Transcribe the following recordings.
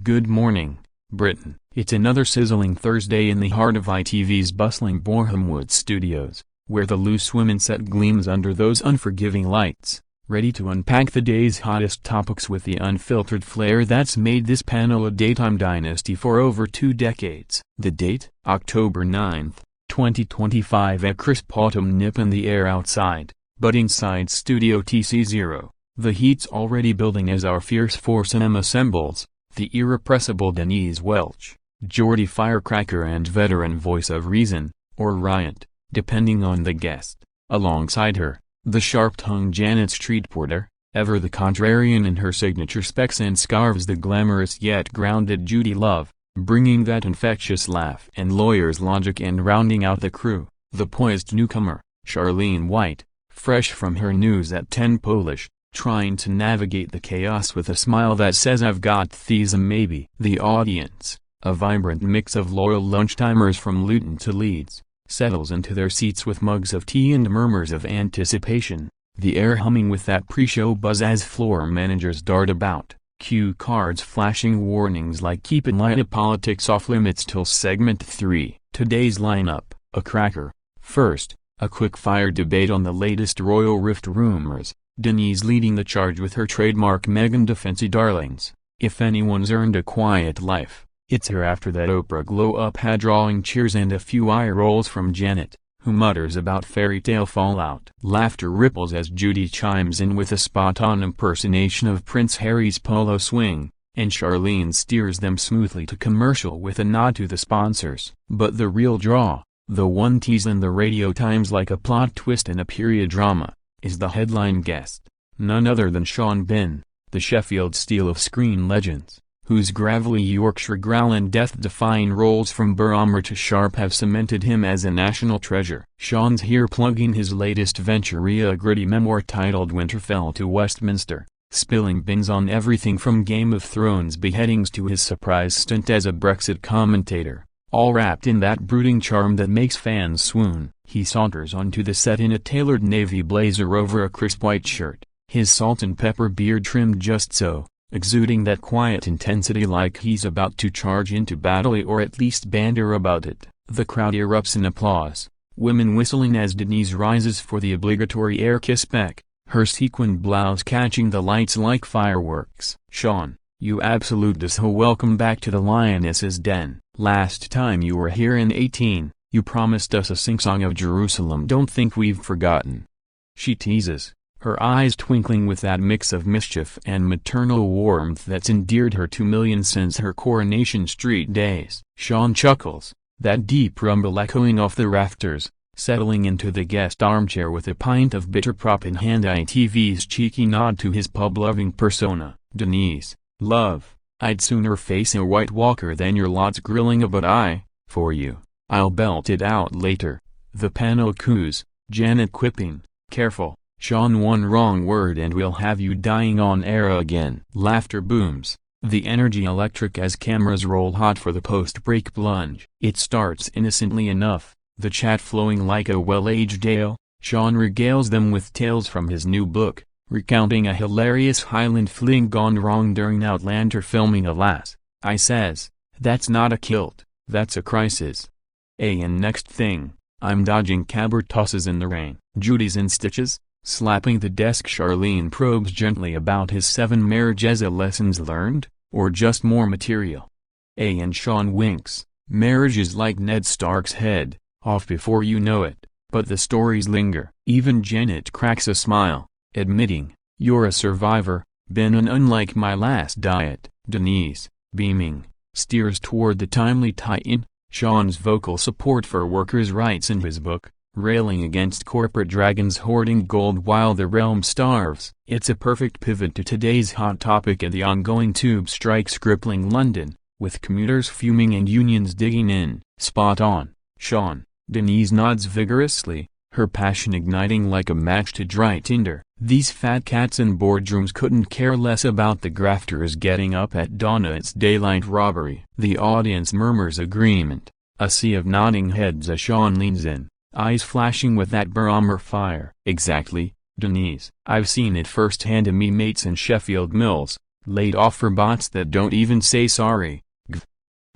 Good morning, Britain. It's another sizzling Thursday in the heart of ITV's bustling Borehamwood studios, where the loose women set gleams under those unforgiving lights, ready to unpack the day's hottest topics with the unfiltered flair that's made this panel a daytime dynasty for over 2 decades. The date? October 9th, 2025. A crisp autumn nip in the air outside, but inside Studio TC0, the heat's already building as our fierce foursome assembles. The irrepressible Denise Welch, Geordie firecracker and veteran voice of reason, or riot, depending on the guest. Alongside her, the sharp-tongued Janet Street Porter, ever the contrarian in her signature specs and scarves, the glamorous yet grounded Judy Love, bringing that infectious laugh and lawyer's logic, and rounding out the crew, the poised newcomer, Charlene White, fresh from her News at 10 Polish, trying to navigate the chaos with a smile that says I've got these maybe. The audience, a vibrant mix of loyal lunchtimers from Luton to Leeds, settles into their seats with mugs of tea and murmurs of anticipation, the air humming with that pre-show buzz as floor managers dart about, cue cards flashing warnings like keep it light, politics off limits till segment 3. Today's lineup, a cracker. First, a quick-fire debate on the latest royal rift rumors, Denise leading the charge with her trademark Meghan defense darlings. If anyone's earned a quiet life, it's her after that Oprah glow-up had, drawing cheers and a few eye rolls from Janet, who mutters about fairy tale fallout. Laughter ripples as Judy chimes in with a spot-on impersonation of Prince Harry's polo swing, and Charlene steers them smoothly to commercial with a nod to the sponsors. But the real draw, the one teased in the radio times like a plot twist in a period drama, is the headline guest, none other than Sean Bean, the Sheffield Steel of screen legends, whose gravelly Yorkshire growl and death-defying roles from Burhammer to Sharp have cemented him as a national treasure. Sean's here plugging his latest venture, a gritty memoir titled Winterfell to Westminster, spilling beans on everything from Game of Thrones beheadings to his surprise stint as a Brexit commentator, all wrapped in that brooding charm that makes fans swoon. He saunters onto the set in a tailored navy blazer over a crisp white shirt, his salt and pepper beard trimmed just so, exuding that quiet intensity like he's about to charge into battle or at least banter about it. The crowd erupts in applause, women whistling as Denise rises for the obligatory air kiss back, her sequined blouse catching the lights like fireworks. Sean, you absolute disso, welcome back to the Lioness's Den. Last time you were here in 18, you promised us a sing-song of Jerusalem. Don't think we've forgotten. She teases, her eyes twinkling with that mix of mischief and maternal warmth that's endeared her to millions since her Coronation Street days. Sean chuckles, that deep rumble echoing off the rafters, settling into the guest armchair with a pint of bitter prop in hand. ITV's cheeky nod to his pub-loving persona. Denise, love, I'd sooner face a White Walker than your lot's grilling, but for you, I'll belt it out later. The panel coos, Janet quipping, careful, Sean, one wrong word and we'll have you dying on air again. Laughter booms, the energy electric as cameras roll hot for the post-break plunge. It starts innocently enough, the chat flowing like a well-aged ale. Sean regales them with tales from his new book, recounting a hilarious Highland fling gone wrong during Outlander filming. Alas, I says, that's not a kilt, that's a crisis. And next thing, I'm dodging caber tosses in the rain. Judy's in stitches, slapping the desk. Charlene probes gently about his 7 marriages, lessons learned, or just more material. And Sean winks, marriage is like Ned Stark's head, off before you know it, but the stories linger. Even Janet cracks a smile, admitting, you're a survivor, been an unlike my last diet. Denise, beaming, steers toward the timely tie-in, Sean's vocal support for workers' rights in his book, railing against corporate dragons hoarding gold while the realm starves. It's a perfect pivot to today's hot topic of the ongoing tube strikes crippling London, with commuters fuming and unions digging in. Spot on, Sean, Denise nods vigorously, her passion igniting like a match to dry tinder. These fat cats in boardrooms couldn't care less about the grafters getting up at dawn. It's daylight robbery. The audience murmurs agreement, a sea of nodding heads as Sean leans in, eyes flashing with that Burhammer fire. Exactly, Denise. I've seen it firsthand. Me mates in Sheffield Mills, laid off for bots that don't even say sorry.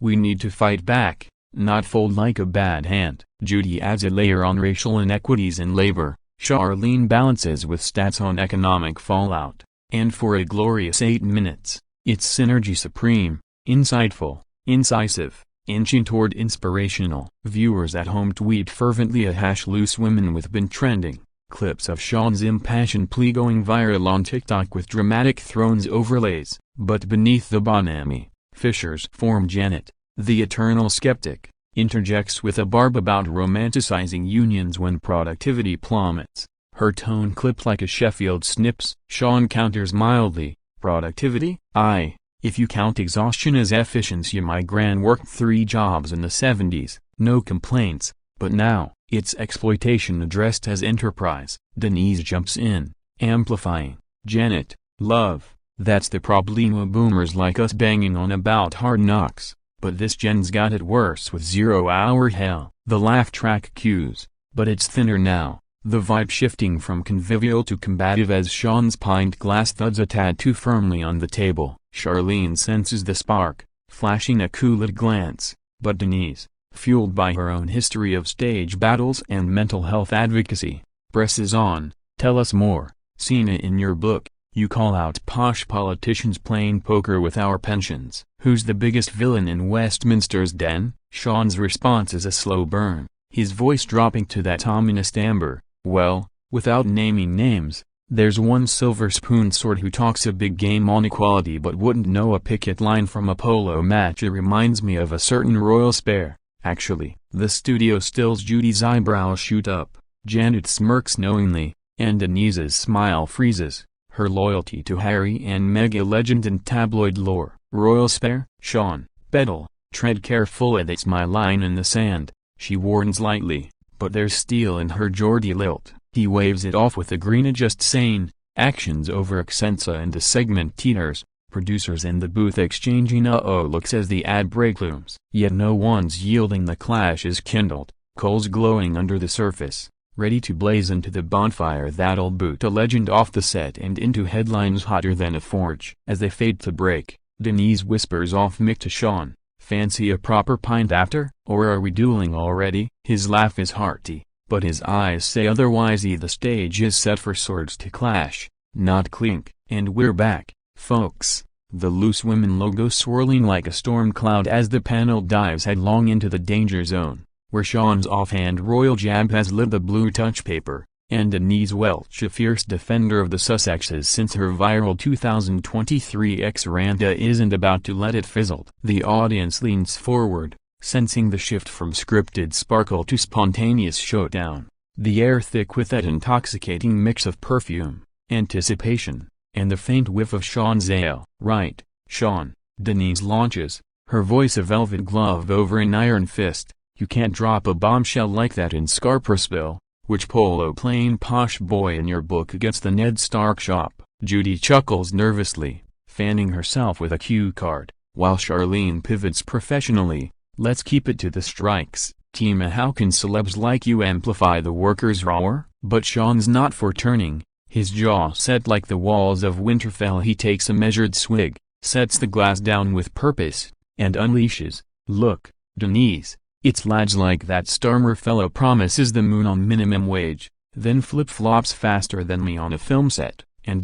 We need to fight back, not fold like a bad hand. Judy adds a layer on racial inequities in labor. Charlene balances with stats on economic fallout. And for a glorious 8 minutes, it's synergy supreme, insightful, incisive, inching toward inspirational. Viewers at home tweet fervently a #loose women with been trending. Clips of Sean's impassioned plea going viral on TikTok with dramatic Thrones overlays. But beneath the bonhomie, Fisher's form Janet, the eternal skeptic, interjects with a barb about romanticizing unions when productivity plummets. Her tone clipped like a Sheffield Snips. Sean counters mildly, productivity? Aye, if you count exhaustion as efficiency. My gran worked 3 jobs in the 70s, no complaints, but now, it's exploitation addressed as enterprise. Denise jumps in, amplifying, Janet, love, that's the problema boomers like us banging on about hard knocks, but this gen's got it worse with 0 Hour Hell. The laugh track cues, but it's thinner now. The vibe shifting from convivial to combative as Sean's pint glass thuds a tad too firmly on the table. Charlene senses the spark, flashing a cooled glance, but Denise, fueled by her own history of stage battles and mental health advocacy, presses on. Tell us more. Cena, in your book, you call out posh politicians playing poker with our pensions. Who's the biggest villain in Westminster's den? Sean's response is a slow burn, his voice dropping to that ominous timbre. Well, without naming names, there's one silver spoon sort who talks a big game on equality but wouldn't know a picket line from a polo match. It reminds me of a certain royal spare, actually. The studio stills. Judy's eyebrows shoot up, Janet smirks knowingly, and Denise's smile freezes. Her loyalty to Harry and Meghan, legend in tabloid lore. Royal spare? Sean, Bedell, tread carefully, that's my line in the sand, she warns lightly. But there's steel in her Geordie lilt. He waves it off with a grin, just saying, actions over Accensa, and the segment teeters, producers in the booth exchanging uh-oh looks as the ad break looms. Yet no one's yielding. The clash is kindled, coals glowing under the surface, ready to blaze into the bonfire that'll boot a legend off the set and into headlines hotter than a forge. As they fade to break, Denise whispers off mic to Sean, fancy a proper pint after? Or are we dueling already? His laugh is hearty, but his eyes say otherwise. The stage is set for swords to clash, not clink. And we're back, folks, the Loose Women logo swirling like a storm cloud as the panel dives headlong into the danger zone, where Sean's offhand royal jab has lit the blue touch paper, and Denise Welch, a fierce defender of the Sussexes since her viral 2023 ex-ranta, isn't about to let it fizzle. The audience leans forward, sensing the shift from scripted sparkle to spontaneous showdown, the air thick with that intoxicating mix of perfume, anticipation, and the faint whiff of Sean's ale. Right, Sean, Denise launches, her voice a velvet glove over an iron fist. You can't drop a bombshell like that in Scarpersville. Which polo-playing posh boy in your book gets the Ned Stark shop? Judy chuckles nervously, fanning herself with a cue card, while Charlene pivots professionally. Let's keep it to the strikes. Tima, how can celebs like you amplify the workers' roar? But Sean's not for turning, his jaw set like the walls of Winterfell. He takes a measured swig, sets the glass down with purpose, and unleashes, look, Denise, it's lads like that Starmer fellow promises the moon on minimum wage, then flip-flops faster than me on a film set, and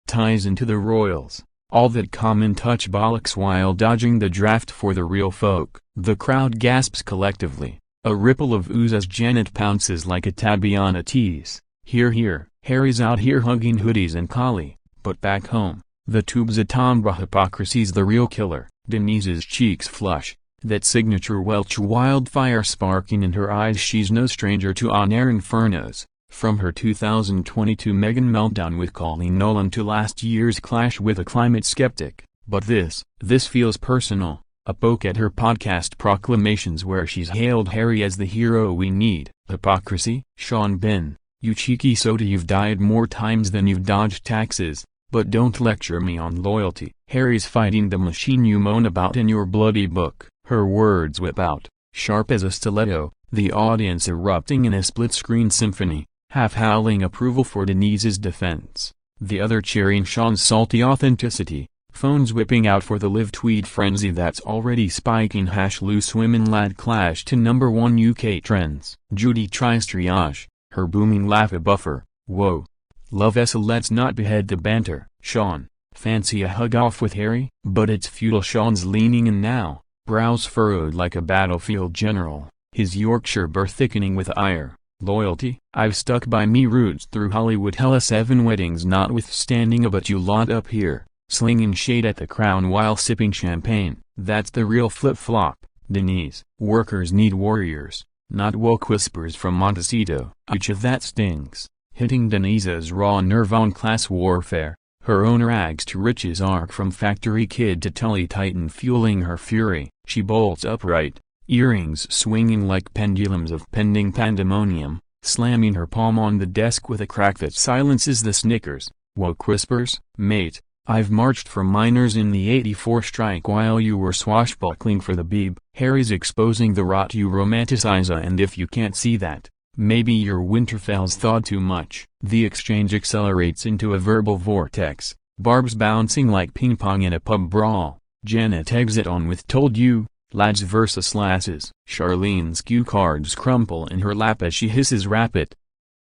ties into the royals. All that common touch bollocks while dodging the draft for the real folk. The crowd gasps collectively, a ripple of ooze as Janet pounces like a tabby on a tease. Hear, hear. Harry's out here hugging hoodies and collie, but back home, the tube's a tomba. Hypocrisy's the real killer. Denise's cheeks flush, that signature Welch wildfire sparking in her eyes. She's no stranger to on-air infernos, from her 2022 Meghan meltdown with Colleen Nolan to last year's clash with a climate skeptic. But this feels personal, a poke at her podcast proclamations where she's hailed Harry as the hero we need. Hypocrisy? Sean Ben, you cheeky soda, you've died more times than you've dodged taxes, but don't lecture me on loyalty. Harry's fighting the machine you moan about in your bloody book. Her words whip out, sharp as a stiletto, the audience erupting in a split-screen symphony, half howling approval for Denise's defense, the other cheering Sean's salty authenticity. Phones whipping out for the live tweet frenzy that's already spiking. Loose women lad clash to #1 UK trends. Judy tries triage, her booming laugh a buffer. Whoa. Love let's not behead the banter. Sean, fancy a hug off with Harry? But it's futile. Sean's leaning in now, brows furrowed like a battlefield general, his Yorkshire burr thickening with ire. Loyalty? I've stuck by me roots through Hollywood hella 7 weddings notwithstanding, but you lot up here, slinging shade at the crown while sipping champagne. That's the real flip-flop, Denise. Workers need warriors, not woke whispers from Montecito. Each of that stings, hitting Denise's raw nerve on class warfare, her own rags to riches arc from factory kid to Tully Titan fueling her fury. She bolts upright, earrings swinging like pendulums of pending pandemonium, slamming her palm on the desk with a crack that silences the snickers. Woke whispers? Mate, I've marched for miners in the '84 strike while you were swashbuckling for the Beeb. Harry's exposing the rot you romanticize, and if you can't see that, maybe your Winterfell's thawed too much. The exchange accelerates into a verbal vortex, barbs bouncing like ping pong in a pub brawl. Janet exit on with "told you," lads versus lasses. Charlene's cue cards crumple in her lap as she hisses "rapid"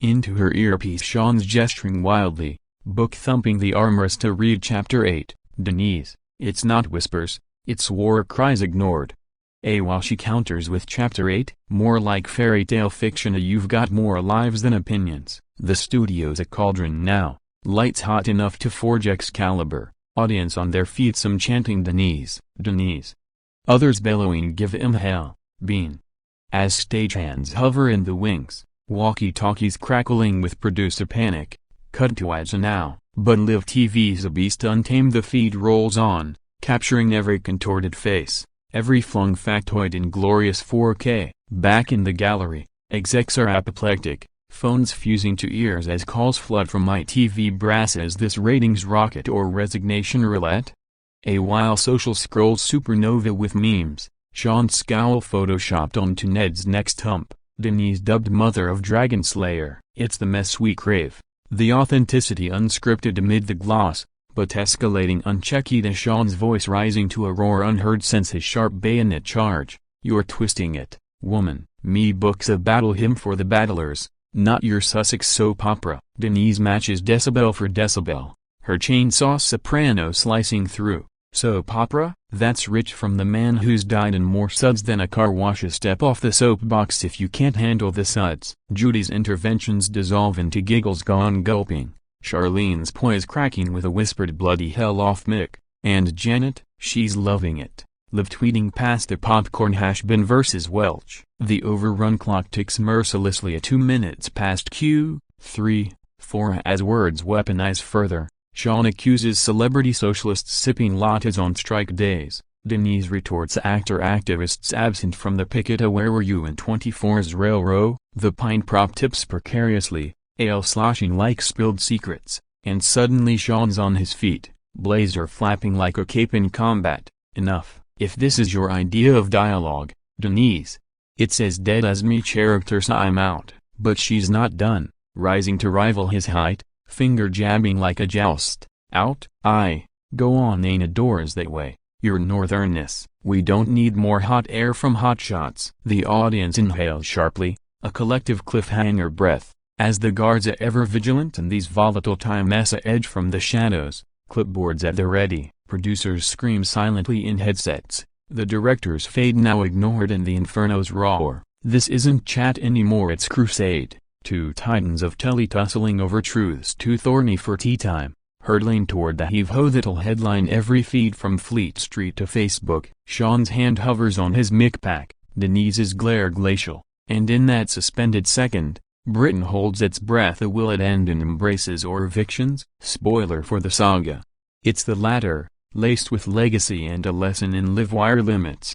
into her earpiece. Sean's gesturing wildly, book thumping the armrest to read Chapter 8. Denise, it's not whispers, it's war cries ignored. While she counters with Chapter 8, more like fairy tale fiction. You've got more lives than opinions. The studio's a cauldron now, lights hot enough to forge Excalibur, audience on their feet, some chanting Denise, Denise. Others bellowing give him hell, Bean. As stagehands hover in the wings, walkie-talkies crackling with producer panic, cut to ads now, but Live TV's a beast untamed. The feed rolls on, capturing every contorted face, every flung factoid in glorious 4K. Back in the gallery, execs are apoplectic, phones fusing to ears as calls flood from ITV brass. Is this ratings rocket or resignation roulette? While social scrolls supernova with memes, Sean's scowl photoshopped onto Ned's next hump, Denise dubbed Mother of Dragon Slayer. It's the mess we crave, the authenticity unscripted amid the gloss, but escalating unchecked. Sean's voice rising to a roar unheard since his sharp bayonet charge. You're twisting it, woman. Me book's a battle hymn for the battlers, not your Sussex soap opera. Denise matches decibel for decibel, her chainsaw soprano slicing through. Soap opera? That's rich from the man who's died in more suds than a car wash. A step off the soapbox if you can't handle the suds. Judy's interventions dissolve into giggles gone gulping, Charlene's poise cracking with a whispered bloody hell off Mick, and Janet, she's loving it, live tweeting past the popcorn. Ben versus Welch. The overrun clock ticks mercilessly at 2 minutes past Q3, 4 as words weaponize further. Sean accuses celebrity socialists sipping lattes on strike days. Denise retorts actor activists absent from the picket. Where were you in 24's railroad? The pine prop tips precariously, ale sloshing like spilled secrets, and suddenly Sean's on his feet, blazer flapping like a cape in combat. Enough. If this is your idea of dialogue, Denise, it's as dead as me. Characters, I'm out. But she's not done, rising to rival his height, finger jabbing like a joust. Out? Go on. Ain't adores that way, your northernness. We don't need more hot air from hotshots. The audience inhales sharply, a collective cliffhanger breath, as the guards are ever vigilant in these volatile times edge from the shadows, clipboards at the ready. Producers scream silently in headsets, the directors fade now ignored in the inferno's roar. This isn't chat anymore, it's crusade. Two titans of telly tussling over truths too thorny for tea time, hurtling toward the heave-ho that'll headline every feed from Fleet Street to Facebook. Sean's hand hovers on his mic pack, Denise's glare glacial, and in that suspended second, Britain holds its breath. Will it end in embraces or evictions? Spoiler for the saga. It's the latter, laced with legacy and a lesson in live wire limits.